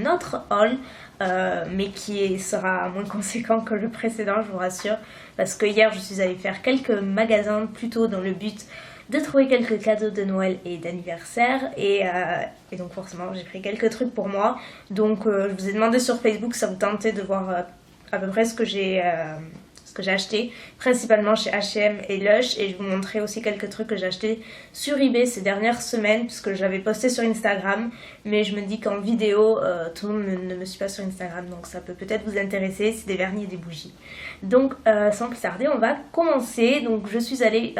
Un autre haul, mais qui sera moins conséquent que le précédent, je vous rassure, parce que hier je suis allée faire quelques magasins plutôt dans le but de trouver quelques cadeaux de Noël et d'anniversaire, et donc forcément j'ai pris quelques trucs pour moi. Donc je vous ai demandé sur Facebook si ça vous tentait de voir à peu près ce que j'ai acheté, principalement chez H&M et Lush, et je vous montrerai aussi quelques trucs que j'ai acheté sur eBay ces dernières semaines, puisque j'avais posté sur Instagram, mais je me dis qu'en vidéo, tout le monde ne me suit pas sur Instagram, donc ça peut peut-être vous intéresser, c'est des vernis et des bougies. Donc sans plus tarder, on va commencer. Donc je suis allée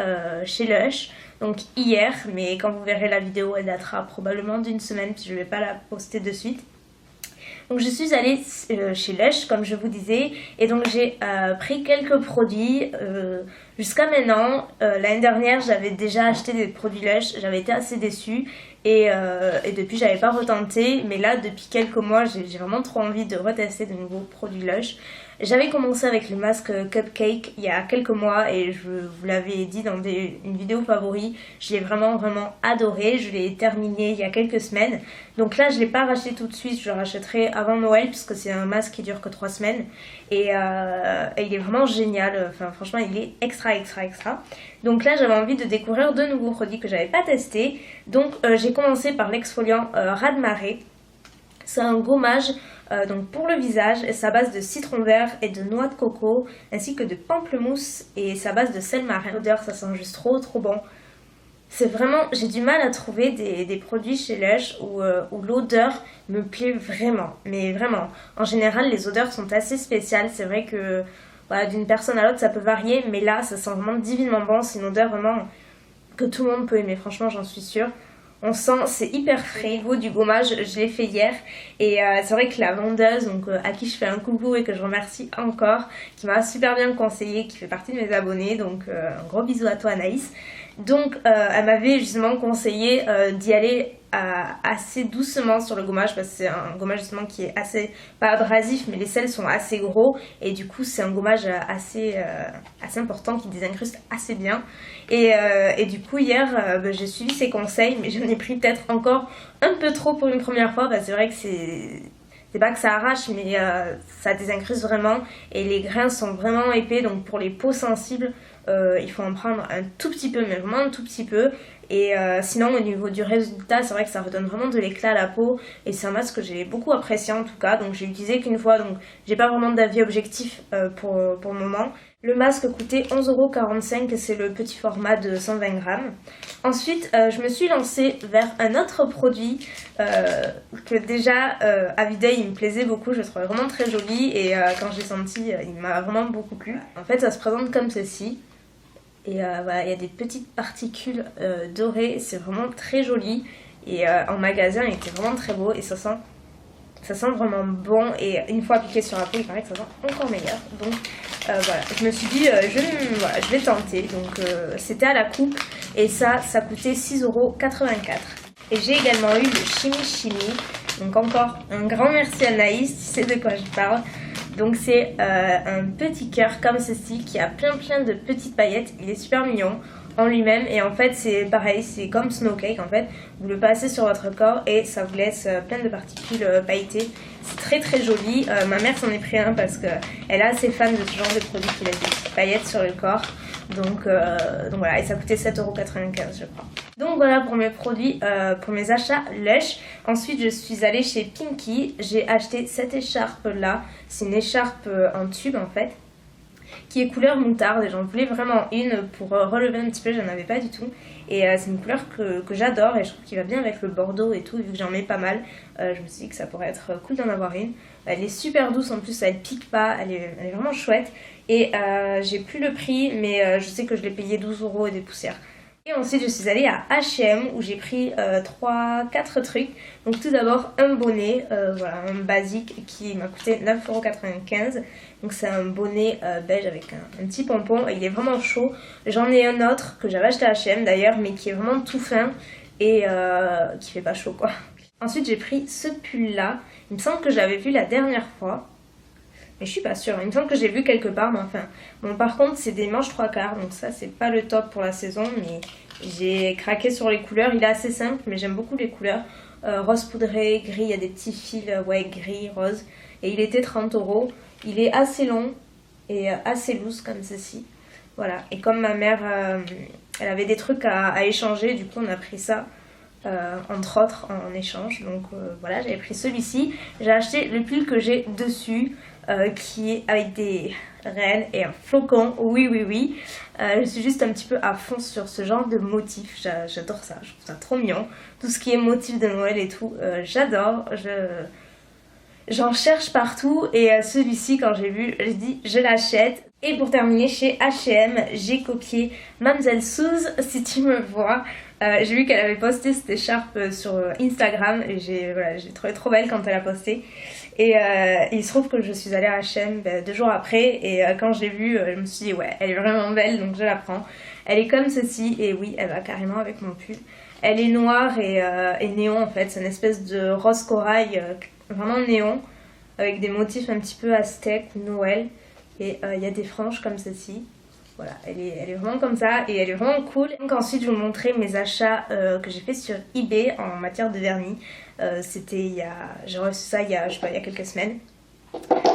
chez Lush, donc hier, mais quand vous verrez la vidéo, elle datera probablement d'une semaine, puis je ne vais pas la poster de suite. Donc je suis allée chez Lush, comme je vous disais, et donc j'ai pris quelques produits. Jusqu'à maintenant, l'année dernière, j'avais déjà acheté des produits Lush, j'avais été assez déçue, et depuis j'avais pas retenté, mais là depuis quelques mois j'ai vraiment trop envie de retester de nouveaux produits Lush. J'avais commencé avec le masque Cupcake il y a quelques mois, et je vous l'avais dit dans une vidéo favori, je l'ai vraiment adoré. Je l'ai terminé il y a quelques semaines, donc là je l'ai pas racheté tout de suite, je le rachèterai avant Noël puisque c'est un masque qui dure que 3 semaines, et il est vraiment génial. Enfin franchement il est extra. Donc là j'avais envie de découvrir de nouveaux produits que j'avais pas testés, donc j'ai commencé par l'exfoliant Raz de Marée. C'est un gommage donc pour le visage, sa base de citron vert et de noix de coco, ainsi que de pamplemousse, et sa base de sel marin. L'odeur, ça sent juste trop bon. C'est vraiment, j'ai du mal à trouver des produits chez Lush où l'odeur me plaît vraiment, mais vraiment. En général, les odeurs sont assez spéciales. C'est vrai que voilà, d'une personne à l'autre ça peut varier, mais là ça sent vraiment divinement bon. C'est une odeur vraiment que tout le monde peut aimer, franchement j'en suis sûre. On sent, c'est hyper frais. Au niveau du gommage, je l'ai fait hier, et c'est vrai que la vendeuse, donc à qui je fais un coucou et que je remercie encore, qui m'a super bien conseillé, qui fait partie de mes abonnés, donc un gros bisou à toi Anaïs. Donc elle m'avait justement conseillé d'y aller assez doucement sur le gommage, parce que c'est un gommage justement qui est assez, pas abrasif, mais les sels sont assez gros, et du coup c'est un gommage assez important qui désincruste assez bien. Et du coup hier j'ai suivi ses conseils, mais j'en ai pris peut-être encore un peu trop pour une première fois, parce que c'est vrai que c'est pas que ça arrache, mais ça désincruste vraiment, et les grains sont vraiment épais, donc pour les peaux sensibles il faut en prendre un tout petit peu, mais vraiment un tout petit peu. Et sinon au niveau du résultat, c'est vrai que ça redonne vraiment de l'éclat à la peau, et c'est un masque que j'ai beaucoup apprécié en tout cas. Donc j'ai utilisé qu'une fois, donc j'ai pas vraiment d'avis objectif pour le moment. Le masque coûtait 11,45 €, c'est le petit format de 120 grammes. Ensuite je me suis lancée vers un autre produit que déjà à vue d'œil il me plaisait beaucoup, je le trouvais vraiment très joli, et quand j'ai senti il m'a vraiment beaucoup plu. En fait ça se présente comme ceci. Et voilà, il y a des petites particules dorées, c'est vraiment très joli, et en magasin il était vraiment très beau, et ça sent vraiment bon, et une fois appliqué sur la peau il paraît que ça sent encore meilleur. Donc voilà, je me suis dit je vais tenter. Donc c'était à la coupe, et ça coûtait 6,84 €. Et j'ai également eu le Chimi, donc encore un grand merci à Anaïs, tu sais de quoi je parle. Donc c'est un petit cœur comme ceci qui a plein de petites paillettes. Il est super mignon en lui-même, et en fait c'est pareil, c'est comme Snowcake en fait. Vous le passez sur votre corps et ça vous laisse plein de particules pailletées. C'est très joli. Ma mère s'en est pris un parce qu'elle est assez fan de ce genre de produit qui laisse des petites paillettes sur le corps. Donc voilà, et ça coûtait 7,95 € je crois. Donc voilà pour mes produits, pour mes achats Lush. Ensuite je suis allée chez Pinky, j'ai acheté cette écharpe là. C'est une écharpe en tube en fait, qui est couleur moutarde, et j'en voulais vraiment une pour relever un petit peu, j'en avais pas du tout. Et c'est une couleur que j'adore, et je trouve qu'il va bien avec le bordeaux et tout, vu que j'en mets pas mal. Je me suis dit que ça pourrait être cool d'en avoir une. Elle est super douce en plus, elle pique pas, elle est vraiment chouette. Et j'ai plus le prix, mais je sais que je l'ai payé 12 € et des poussières. Et ensuite je suis allée à H&M où j'ai pris 3-4 trucs. Donc tout d'abord un bonnet, voilà, un basique qui m'a coûté 9,95 €. Donc c'est un bonnet beige avec un petit pompon, et il est vraiment chaud. J'en ai un autre que j'avais acheté à H&M d'ailleurs, mais qui est vraiment tout fin et qui fait pas chaud quoi. Ensuite j'ai pris ce pull là, il me semble que je l'avais vu la dernière fois, mais je suis pas sûre, il me semble que j'ai vu quelque part, mais enfin. Bon par contre c'est des manches 3/4, donc ça c'est pas le top pour la saison, mais j'ai craqué sur les couleurs. Il est assez simple, mais j'aime beaucoup les couleurs. rose poudré, gris, il y a des petits fils ouais, gris, rose. Et il était 30 €. Il est assez long et assez loose comme ceci. Voilà, et comme ma mère, elle avait des trucs à échanger, du coup on a pris ça, entre autres, en échange. Donc voilà, j'avais pris celui-ci. J'ai acheté le pull que j'ai dessus, qui est avec des reines et un flocon, oui oui oui. Je suis juste un petit peu à fond sur ce genre de motif, j'adore ça, je trouve ça trop mignon. Tout ce qui est motif de Noël et tout, j'adore, j'en cherche partout et celui-ci quand j'ai vu, j'ai dit je l'achète. Et pour terminer, chez H&M, j'ai copié Mamzelle Suze, si tu me vois. J'ai vu qu'elle avait posté cette écharpe sur Instagram et j'ai trouvé trop belle quand elle a posté. Et il se trouve que je suis allée à H&M 2 jours après et quand je l'ai vue, je me suis dit ouais, elle est vraiment belle donc je la prends. Elle est comme ceci et oui, elle va carrément avec mon pull. Elle est noire et néon en fait, c'est une espèce de rose corail vraiment néon avec des motifs un petit peu aztèques ou Noël. Et il y a des franges comme ceci. Voilà, elle est vraiment comme ça et elle est vraiment cool. Donc ensuite, je vais vous montrer mes achats que j'ai fait sur eBay en matière de vernis. J'ai reçu ça il y a quelques semaines.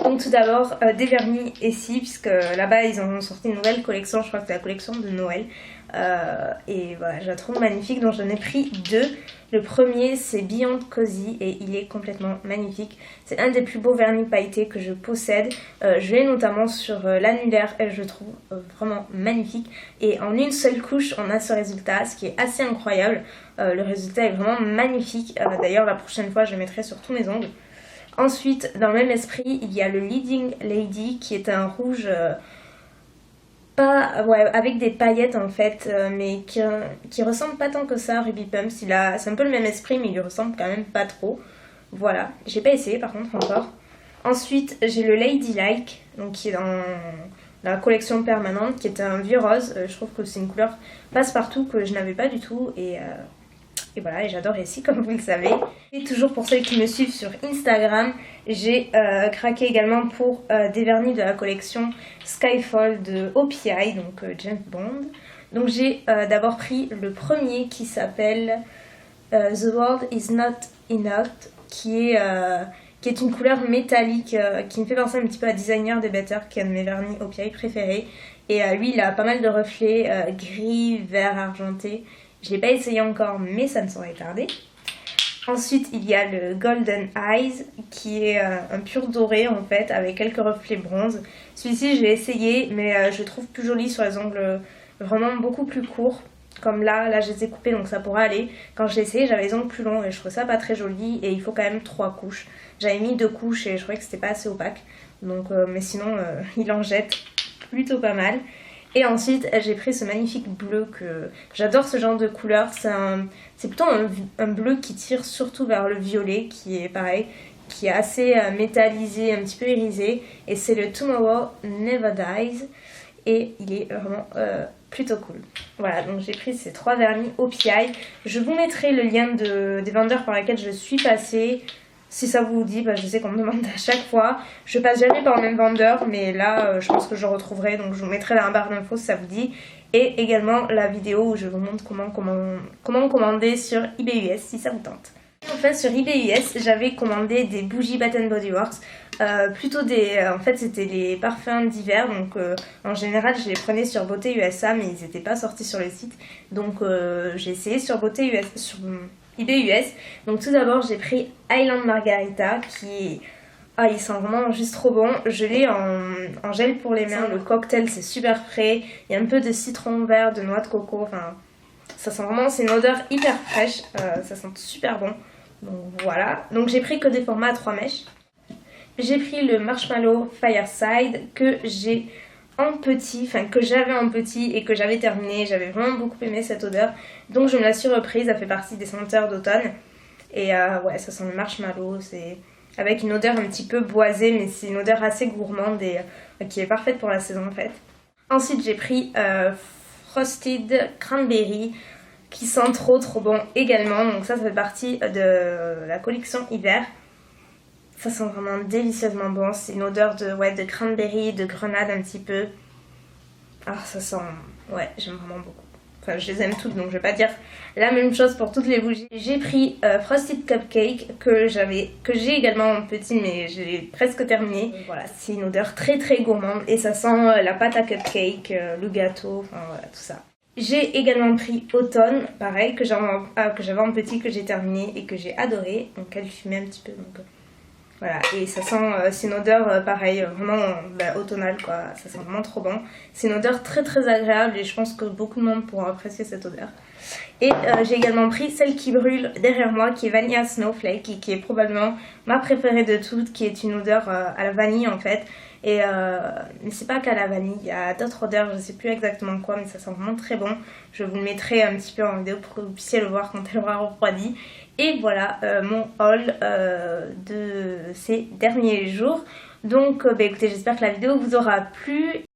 Donc tout d'abord, des vernis ici, puisque là-bas, ils ont sorti une nouvelle collection. Je crois que c'est la collection de Noël. Et voilà, je la trouve magnifique, donc j'en ai pris 2. Le premier c'est Beyond Cozy et il est complètement magnifique. C'est un des plus beaux vernis pailletés que je possède. Je l'ai notamment sur l'annulaire et je le trouve vraiment magnifique. Et en une seule couche on a ce résultat, ce qui est assez incroyable. Le résultat est vraiment magnifique. D'ailleurs la prochaine fois je le mettrai sur tous mes ongles. Ensuite dans le même esprit il y a le Leading Lady qui est un rouge... avec des paillettes en fait, mais qui ressemble pas tant que ça à Ruby Pumps. C'est un peu le même esprit, mais il lui ressemble quand même pas trop. Voilà, j'ai pas essayé par contre encore. Ensuite, j'ai le Ladylike, donc qui est dans la collection permanente, qui est un vieux rose. Je trouve que c'est une couleur passe-partout que je n'avais pas du tout et voilà, et j'adore ici comme vous le savez. Et toujours pour ceux qui me suivent sur Instagram, j'ai craqué également pour des vernis de la collection Skyfall de OPI, donc James Bond. Donc j'ai d'abord pris le premier qui s'appelle The World Is Not Enough, qui est une couleur métallique qui me fait penser un petit peu à Designer de Better, qui est un de mes vernis OPI préférés. Et lui, il a pas mal de reflets gris, vert, argenté. Je ne l'ai pas essayé encore, mais ça ne saurait tarder. Ensuite, il y a le Golden Eyes, qui est un pur doré en fait, avec quelques reflets bronze. Celui-ci, je l'ai essayé, mais je le trouve plus joli sur les ongles vraiment beaucoup plus courts. Comme là je les ai coupés, donc ça pourra aller. Quand je l'ai essayé, j'avais les ongles plus longs et je trouve ça pas très joli. Et il faut quand même 3 couches. J'avais mis 2 couches et je trouvais que c'était pas assez opaque. Donc, mais sinon, il en jette plutôt pas mal. Et ensuite, j'ai pris ce magnifique bleu que j'adore ce genre de couleur. C'est plutôt un bleu qui tire surtout vers le violet, qui est pareil, qui est assez métallisé, un petit peu irisé. Et c'est le Tomorrow Never Dies. Et il est vraiment plutôt cool. Voilà, donc j'ai pris ces 3 vernis OPI. Je vous mettrai le lien des vendeurs par lesquels je suis passée. Si ça vous dit, je sais qu'on me demande à chaque fois. Je passe jamais par le même vendeur, mais là, je pense que je retrouverai. Donc, je vous mettrai dans la barre d'infos si ça vous dit. Et également la vidéo où je vous montre comment commander sur eBay US si ça vous tente. Enfin, sur eBay US, j'avais commandé des bougies Bath Body Works. En fait, c'était les parfums d'hiver. Donc, en général, je les prenais sur Beauté USA, mais ils n'étaient pas sortis sur le site. Donc, j'ai essayé sur Beauté US, sur eBay US. Donc tout d'abord j'ai pris Island Margarita qui il sent vraiment juste trop bon. Je l'ai en gel pour les mains. Le cocktail c'est super frais. Il y a un peu de citron vert, de noix de coco. Enfin ça sent vraiment, c'est une odeur hyper fraîche. Ça sent super bon. Donc voilà. Donc j'ai pris que des formats à 3 mèches. J'ai pris le Marshmallow Fireside que j'ai en petit, que j'avais en petit et que j'avais terminé. J'avais vraiment beaucoup aimé cette odeur, donc je me la suis reprise. Ça fait partie des senteurs d'automne et ouais, ça sent le marshmallow, c'est avec une odeur un petit peu boisée, mais c'est une odeur assez gourmande et qui est parfaite pour la saison en fait. Ensuite j'ai pris Frosted Cranberry qui sent trop bon également, donc ça fait partie de la collection hiver. Ça sent vraiment délicieusement bon, c'est une odeur de cranberry, de grenade un petit peu. Ah ça sent, ouais j'aime vraiment beaucoup. Enfin, je les aime toutes, donc je vais pas dire la même chose pour toutes les bougies. J'ai pris Frosted Cupcake que j'ai également en petit, mais j'ai presque terminé. Voilà, c'est une odeur très très gourmande et ça sent la pâte à cupcake, le gâteau, enfin voilà, tout ça. J'ai également pris Automne, pareil, que j'avais en petit, que j'ai terminé et que j'ai adoré. Donc elle fumait un petit peu, donc voilà. Et ça sent, c'est une odeur pareil, vraiment automnale quoi, ça sent vraiment trop bon. C'est une odeur très très agréable et je pense que beaucoup de monde pourra apprécier cette odeur. Et j'ai également pris celle qui brûle derrière moi, qui est Vanilla Snowflake, et qui est probablement ma préférée de toutes, qui est une odeur à la vanille en fait. Et mais c'est pas qu'à la vanille, il y a d'autres odeurs, je sais plus exactement quoi, mais ça sent vraiment très bon. Je vous le mettrai un petit peu en vidéo pour que vous puissiez le voir quand elle aura refroidi. Et voilà mon haul de ces derniers jours. Donc écoutez, j'espère que la vidéo vous aura plu.